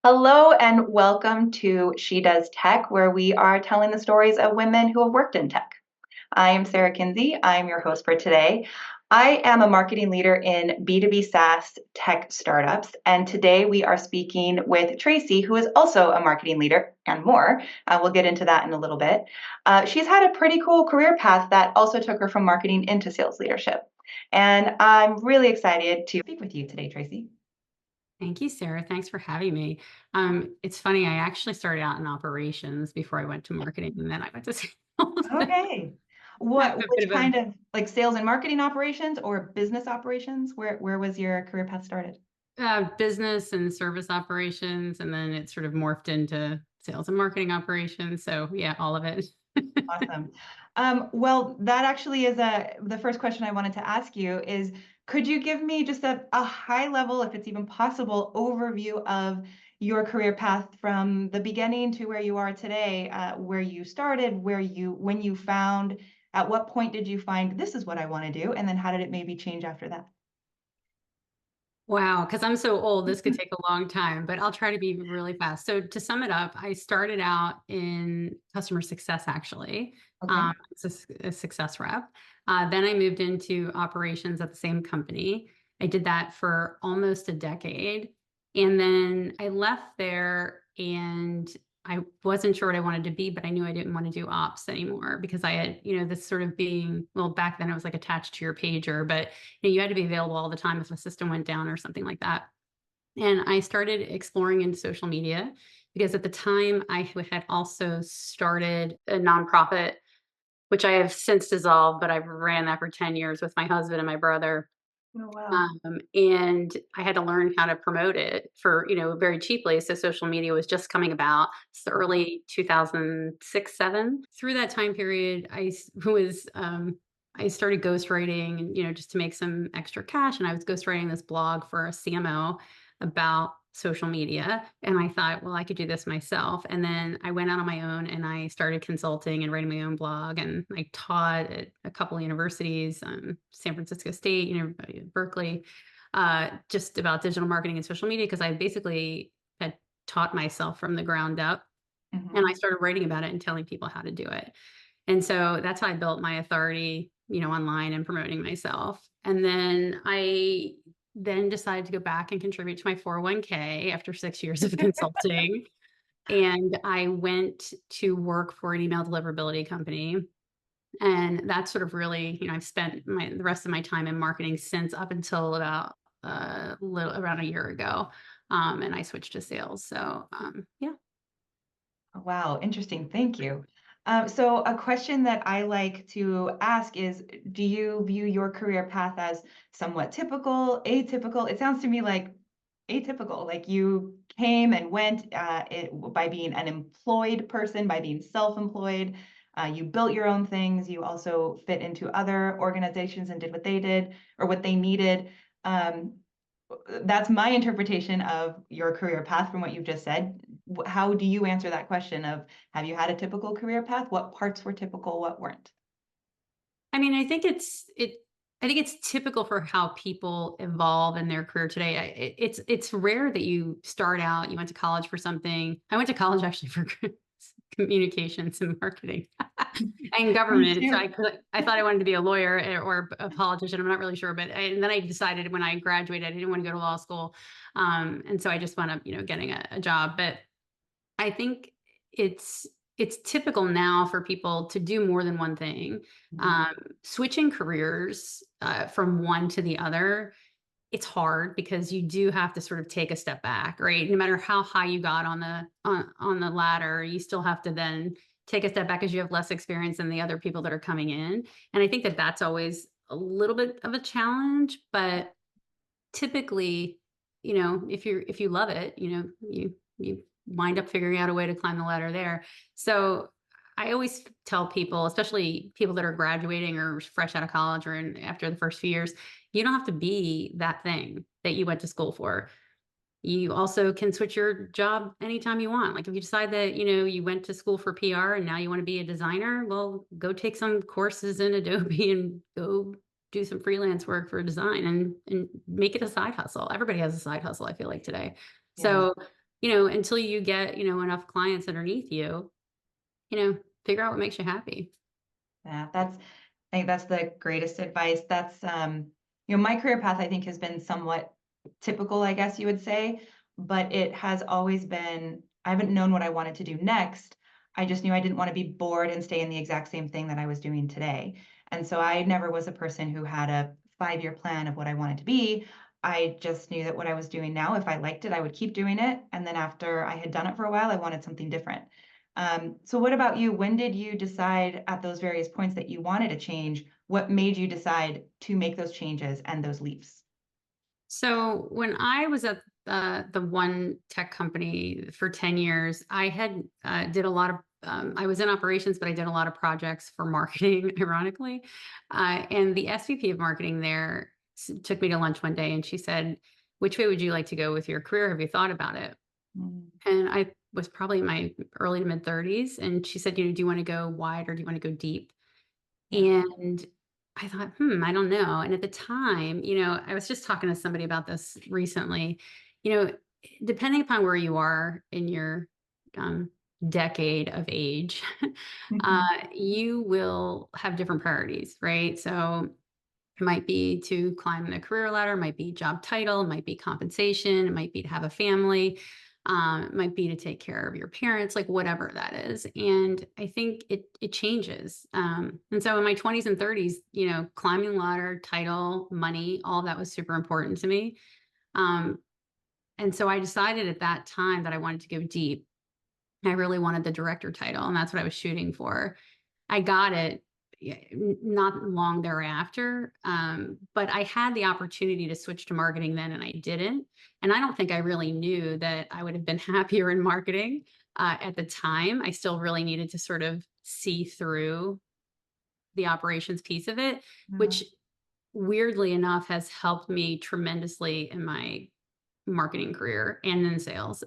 Hello and welcome to She Does Tech, where we are telling the stories of women who have worked in tech. I am Sarah Kinsey. I'm your host for today. I am a marketing leader in B2B SaaS tech startups, and today we are speaking with Tracy, who is also a marketing leader and more. We'll get into that in a little bit. She's had a pretty cool career path that also took her from marketing into sales leadership. And I'm really excited to speak with you today, Tracy. Thank you, Sarah. Thanks for having me. It's funny, I actually started out in operations before I went to marketing, and then I went to sales. Okay. A Which bit of kind of like sales and marketing operations or business operations? Where was your career path started? business and service operations, and then it sort of morphed into sales and marketing operations. So yeah, all of it. Awesome. Well, that actually is the first question I wanted to ask you is, could you give me just a high level, if it's even possible, overview of your career path from the beginning to where you are today, where you started, when you found, at what point did you find this is what I want to do, and then how did it maybe change after that? Wow, because I'm so old, this could take a long time, but I'll try to be really fast. So to sum it up, I started out in customer success, actually, Okay. as a success rep. Then I moved into operations at the same company. I did that for almost a decade. And then I left there and I wasn't sure what I wanted to be, but I knew I didn't want to do ops anymore because I had, this sort of being, well, back then it was like attached to your pager, but you had to be available all the time if a system went down or something like that. And I started exploring into social media because at the time I had also started a nonprofit, which I have since dissolved, but I've ran that for 10 years with my husband and my brother. Oh, wow. And I had to learn how to promote it for, very cheaply. So social media was just coming about. It's the early 2006, 7. Through that time period, I started ghostwriting, just to make some extra cash. And I was ghostwriting this blog for a CMO about social media. And I thought, well, I could do this myself. And then I went out on my own and I started consulting and writing my own blog. And I taught at a couple of universities, San Francisco State, Berkeley, just about digital marketing and social media, because I basically had taught myself from the ground up. And I Mhm. started writing about it and telling people how to do it. And so that's how I built my authority, online and promoting myself. And then I then decided to go back and contribute to my 401k after 6 years of consulting. And I went to work for an email deliverability company. And that's sort of really, I've spent the rest of my time in marketing since up until about around a year ago. And I switched to sales. So yeah. Wow, interesting. Thank you. So a question that I like to ask is, do you view your career path as somewhat typical, atypical? It sounds to me like atypical, like you came and went by being an employed person, by being self-employed. You built your own things. You also fit into other organizations and did what they did or what they needed. Um, that's my interpretation of your career path from what you've just said. How do you answer that question of, have you had a typical career path? What parts were typical, what weren't? I mean, I think it's typical for how people evolve in their career today. It's rare that you start out, you went to college for something. I went to college actually for communications and marketing and Me government. So too. I thought I wanted to be a lawyer or a politician. I'm not really sure, but and then I decided when I graduated, I didn't want to go to law school, and so I just wound up, getting a job. But I think it's it's typical now for people to do more than one thing. Mhm. Um, Switching careers from one to the other, it's hard because you do have to sort of take a step back, right? No matter how high you got on the ladder, you still have to then take a step back because you have less experience than the other people that are coming in. And I think that that's always a little bit of a challenge, but typically, if you love it, you wind up figuring out a way to climb the ladder there. So I always tell people, especially people that are graduating or fresh out of college or after the first few years, you don't have to be that thing that you went to school for. You also can switch your job anytime you want. Like if you decide that, you went to school for PR and now you want to be a designer, well, go take some courses in Adobe and go do some freelance work for design and make it a side hustle. Everybody has a side hustle, I feel like today. Yeah. So until you get, enough clients underneath you, figure out what makes you happy. Yeah, I think that's the greatest advice. That's my career path I think has been somewhat typical, I guess you would say, but it has always been I haven't known what I wanted to do next. I just knew I didn't want to be bored and stay in the exact same thing that I was doing today. And so I never was a person who had a 5-year plan of what I wanted to be. I just knew that what I was doing now, if I liked it, I would keep doing it. And then after I had done it for a while, I wanted something different. So what about you? When did you decide at those various points that you wanted to change? What made you decide to make those changes and those leaps? So when I was at the one tech company for 10 years, I had did a lot of I was in operations, but I did a lot of projects for marketing, ironically. And the SVP of marketing there took me to lunch one day and she said, "Which way would you like to go with your career? Have you thought about it?" Mm, And I was probably in my early to mid 30s. And she said, "Do you want to go wide or do you want to go deep?" yeah. And I thought, I don't know. And at the time, I was just talking to somebody about this recently. You know, depending upon where you are in your um, decade of age, Mhm. you will have different priorities, right? So it might be to climb the career ladder, it might be job title, it might be compensation, it might be to have a family, it might be to take care of your parents, like whatever that is. And I think it changes. And so in my 20s and 30s, climbing the ladder, title, money, all of that was super important to me. Um, and so I decided at that time that I wanted to go deep. I really wanted the director title, and that's what I was shooting for. I got it, yeah, not long thereafter, but I had the opportunity to switch to marketing then, and I didn't. And I don't think I really knew that I would have been happier in marketing at the time. I still really needed to sort of see through the operations piece of it, Yeah. which weirdly enough has helped me tremendously in my marketing career and in sales.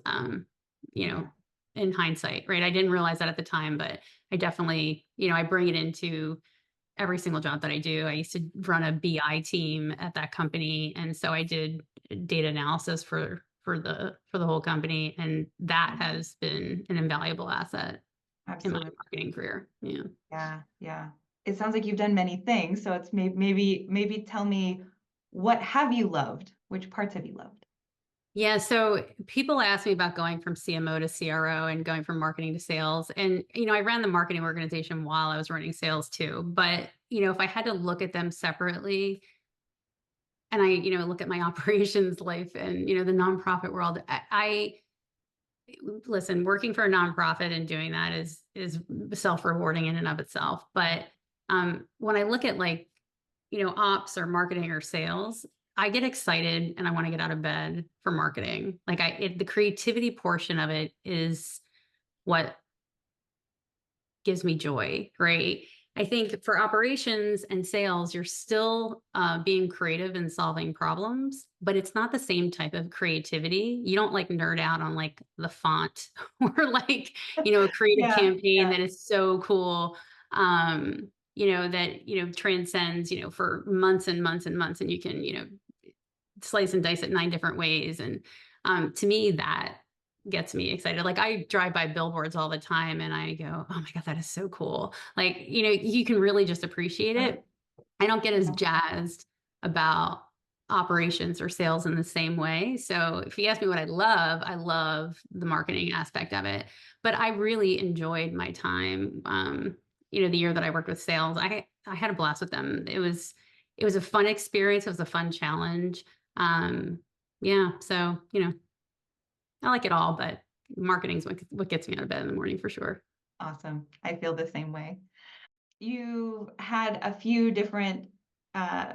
You know, Yeah. in hindsight, right? I didn't realize that at the time, but I definitely, I bring it into every single job that I do. I used to run a BI team at that company, and so I did data analysis for the whole company, and that has been an invaluable asset in my Absolutely. marketing career. Yeah. Yeah. Yeah. It sounds like you've done many things. So it's maybe tell me what have you loved? Which parts have you loved? Yeah, so people ask me about going from CMO to CRO and going from marketing to sales. And, I ran the marketing organization while I was running sales too. But, if I had to look at them separately and I, look at my operations life and, the nonprofit world, I listen, working for a nonprofit and doing that is self-rewarding in and of itself. But when I look at like, ops or marketing or sales, I get excited and I want to get out of bed for marketing. Like the creativity portion of it is what gives me joy, right? I think for operations and sales, you're still being creative and solving problems, but it's not the same type of creativity. You don't like nerd out on like the font or like, a creative Yeah. campaign Yeah. that is so cool. That, transcends, for months and months and months, and you can, slice and dice it 9 different ways. And to me, that gets me excited. Like I drive by billboards all the time and I go, oh my God, that is so cool. Like, you can really just appreciate Uh, it. I don't get as yeah. jazzed about operations or sales in the same way. So if you ask me what I love the marketing aspect of it. But I really enjoyed my time. The year that I worked with sales, I had a blast with them. It was a fun experience. It was a fun challenge. Um, yeah. So, I like it all, but marketing is what gets me out of bed in the morning for sure. Awesome. I feel the same way. You had a few different uh,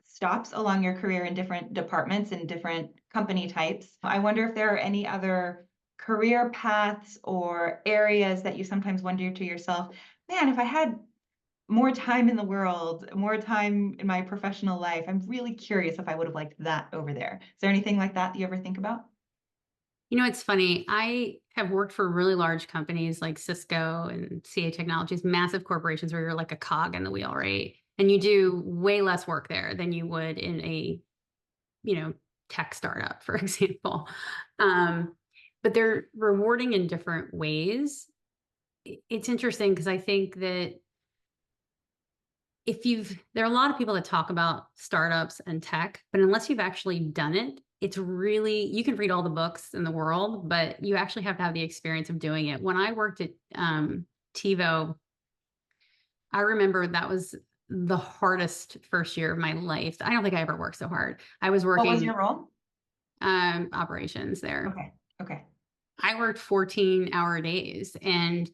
stops along your career in different departments and different company types. I wonder if there are any other career paths or areas that you sometimes wonder to yourself, man, if I had more time in the world, more time in my professional life, I'm really curious if I would have liked that over there. Is there anything like that you ever think about? It's funny. I have worked for really large companies like Cisco and CA Technologies, massive corporations where you're like a cog in the wheel, right? And you do way less work there than you would in a, you know, tech startup, for example. Um, but they're rewarding in different ways. It's interesting because I think that there are a lot of people that talk about startups and tech, but unless you've actually done it, it's really, you can read all the books in the world, but you actually have to have the experience of doing it. When I worked at TiVo, I remember that was the hardest first year of my life. I don't think I ever worked so hard. I was What was working your role? operations there. Okay. Okay. I worked 14-hour days, and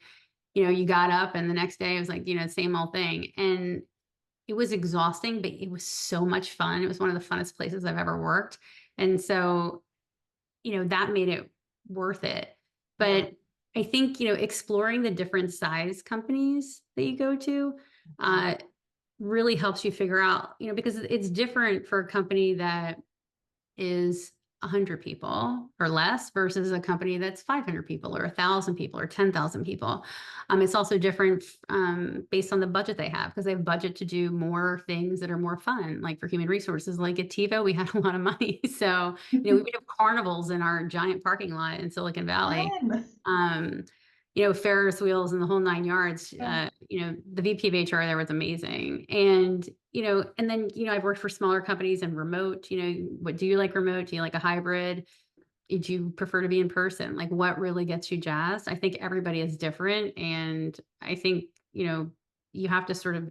you got up and the next day it was like, same old thing. And it was exhausting, but it was so much fun. It was one of the funnest places I've ever worked. And so, that made it worth it. Yeah. But I think, exploring the different size companies that you go to, Mhm. uh, really helps you figure out, because it's different for a company that is 100 people or less versus a company that's 500 people or 1,000 people or 10,000 people. It's also different based on the budget they have, because they have budget to do more things that are more fun. Like for human resources, like at TiVo, we had a lot of money. So, we would have carnivals in our giant parking lot in Silicon Valley. Fun. Um, Ferris wheels and the whole 9 yards. Yeah. The VP of HR there was amazing. And then, I've worked for smaller companies and remote. What do you like remote? Do you like a hybrid? Do you prefer to be in person? Like, what really gets you jazzed? I think everybody is different. And I think, you have to sort of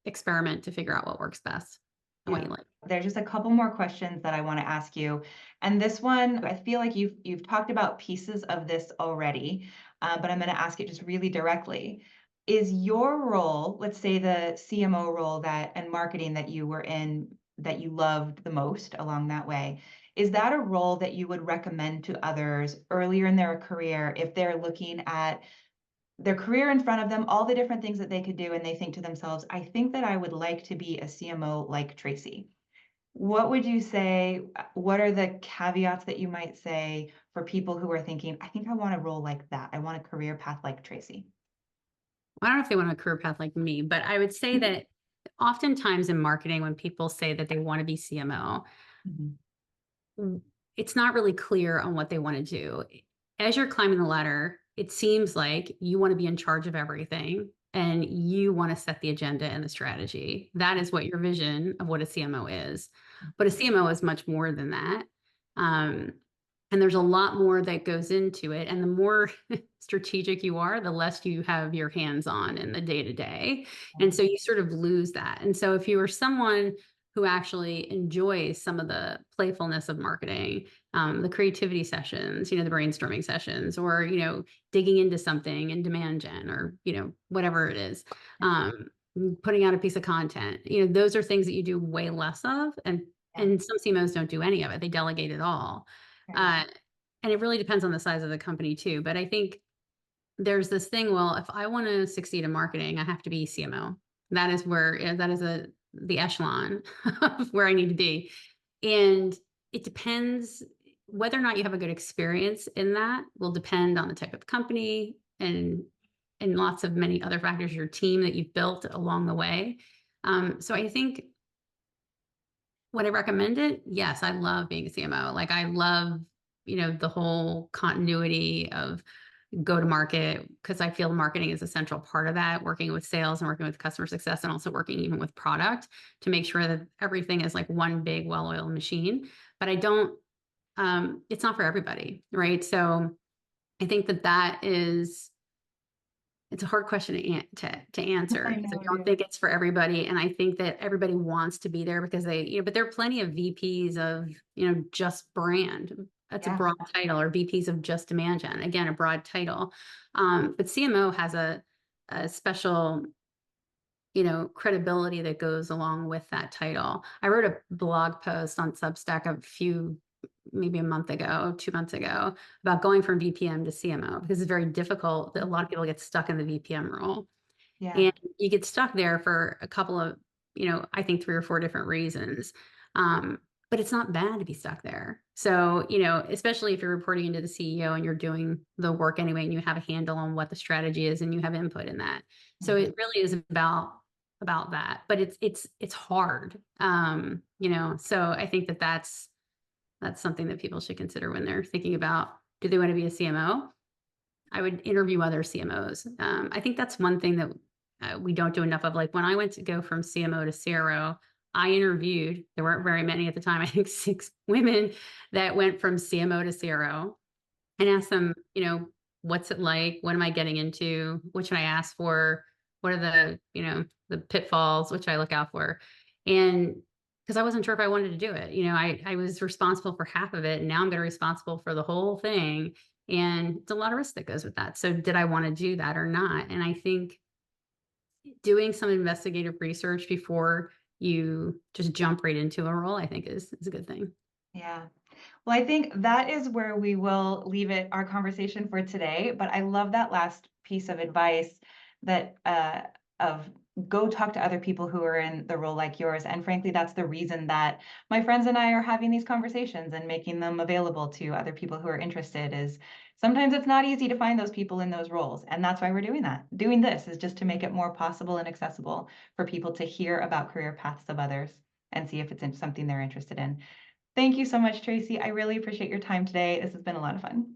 experiment to figure out what works best and what Yeah. you like. There's just a couple more questions that I want to ask you. And this one, I feel like you've talked about pieces of this already, but I'm going to ask it just really directly. Is your role, let's say the CMO role that and marketing that you were in that you loved the most along that way, is that a role that you would recommend to others earlier in their career if they're looking at their career in front of them, all the different things that they could do, and they think to themselves, I think that I would like to be a CMO like Tracy? What would you say? What are the caveats that you might say for people who are thinking, I think I want a role like that. I want a career path like Tracy? I don't know if they want a career path like me, but I would say Mhm. that oftentimes in marketing, when people say that they want to be CMO, Mhm. it's not really clear on what they want to do. As you're climbing the ladder, it seems like you want to be in charge of everything and you want to set the agenda and the strategy. That is what your vision of what a CMO is. But a CMO is much more than that. Um, and there's a lot more that goes into it. And the more strategic you are, the less you have your hands on in the day to day. And so you sort of lose that. And so if you are someone who actually enjoys some of the playfulness of marketing, the creativity sessions, the brainstorming sessions, or, digging into something in demand gen or, whatever it is, putting out a piece of content, those are things that you do way less of. Yeah. And some CMOs don't do any of it. They delegate it all. Right. Uh, and it really depends on the size of the company too. But I think there's this thing, well, if I want to succeed in marketing, I have to be CMO. That is where, that is the echelon of where I need to be. And it depends whether or not you have a good experience in that will depend on the type of company and lots of many other factors, your team that you've built along the way. So I think, would I recommend it? Yes, I love being a CMO. Like I love, the whole continuity of go to market, because I feel marketing is a central part of that, working with sales and working with customer success and also working even with product to make sure that everything is like one big well-oiled machine. But I don't, it's not for everybody, right? So I think that is, it's a hard question to answer I because I know it don't is. think it's for everybody. And I think that everybody wants to be there because they, but there are plenty of VPs of, just brand. That's a Yeah. broad title, or VPs of just demand gen. Again, a broad title. But CMO has a special, credibility that goes along with that title. I wrote a blog post on Substack maybe a month ago, 2 months ago, about going from VPM to CMO because it's very difficult. A lot of people get stuck in the VPM role, Yeah. and you get stuck there for a couple of, I think 3 or 4 different reasons. But it's not bad to be stuck there. So, especially if you're reporting into the CEO and you're doing the work anyway, and you have a handle on what the strategy is and you have input in that. So Mhm. it really is about that, but it's hard. So I think that's something that people should consider when they're thinking about Do they want to be a CMO? I would interview other CMOs. I think that's one thing that we don't do enough of. Like when I went to go from CMO to CRO, I interviewed, there weren't very many at the time, I think 6 women that went from CMO to CRO, and asked them, what's it like? What am I getting into? What should I ask for? What are the pitfalls, which I look out for? And because I wasn't sure if I wanted to do it, I was responsible for half of it, and now I'm going to be responsible for the whole thing. And it's a lot of risk that goes with that. So did I want to do that or not? And I think doing some investigative research before you just jump right into a role, I think is a good thing. Yeah. Well, I think that is where we will leave it, our conversation for today. But I love that last piece of advice that of go talk to other people who are in the role like yours. And frankly, that's the reason that my friends and I are having these conversations and making them available to other people who are interested is sometimes it's not easy to find those people in those roles. And that's why we're doing that. Doing this is just to make it more possible and accessible for people to hear about career paths of others and see if it's something they're interested in. Thank you so much, Tracy. I really appreciate your time today. This has been a lot of fun.